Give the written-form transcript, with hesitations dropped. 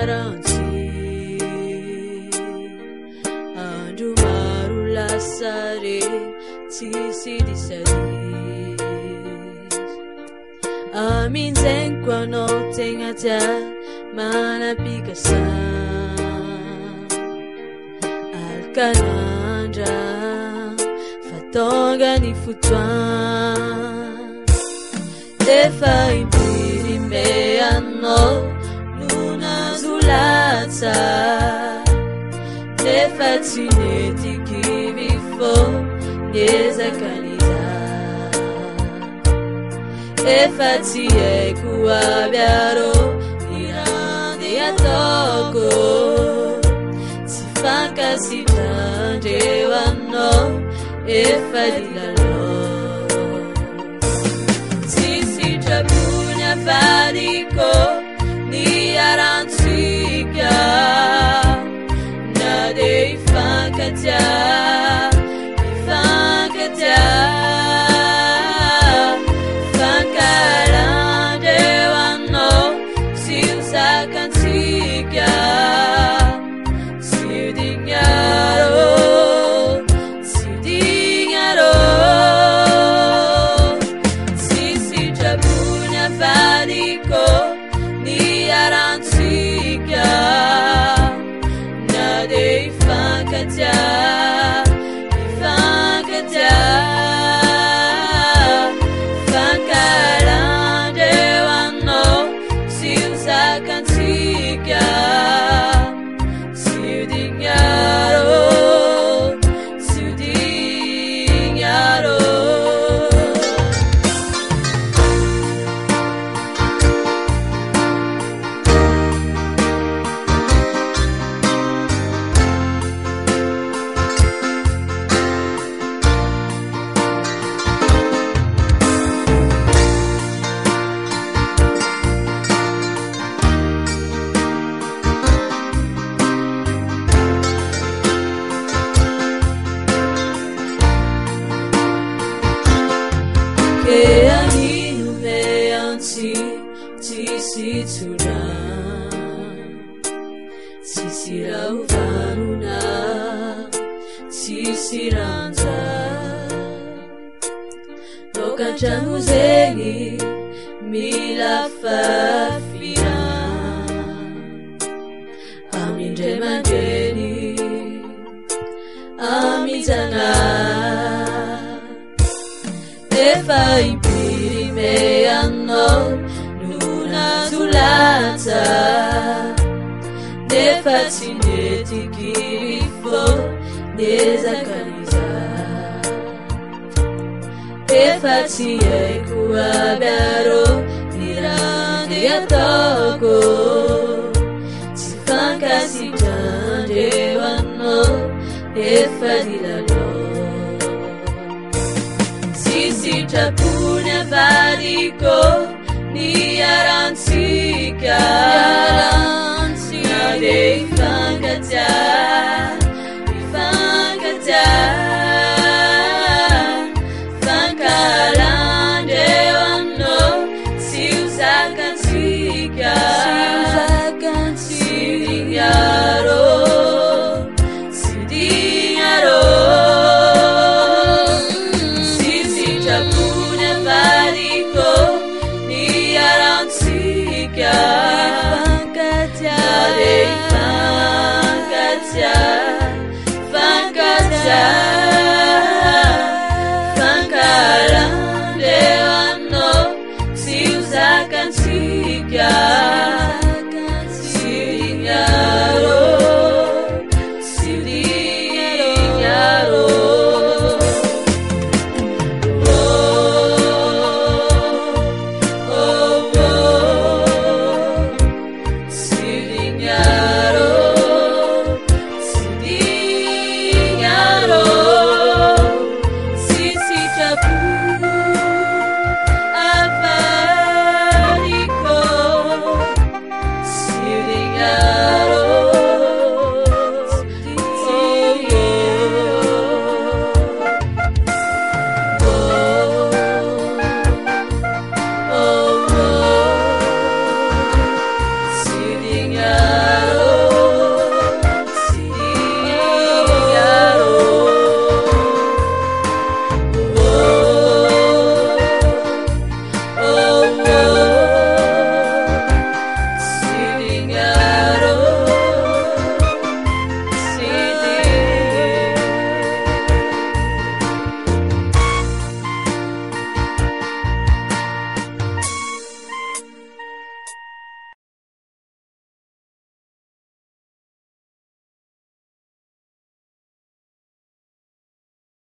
niarantsy andro maro lasa re tsisy disary amin'izegny koa anao tegna tia manapikasa alkanandra fa tonga ny fotoagno efa impiry meanao no nazo latsa nefa tsy netiky bifo niezakaniza efa tsy haiko aby arô irande ataoko tsy fankasitrandreo anao efa dilalao tsy sitrapony afariko niarantsika na de ifankatia fankarandreo anao sy usakansika Tramo zegny mila fafira amindray mandreny amijana efa impiry meanao no nazo latsa nefa tsy netiky bifo niezakaniza efa tsy haiko aby arô irande ataoko tsy fankasitrandreo anao efa dilalao sy sitrapony avariko niarantsika na de ifankatia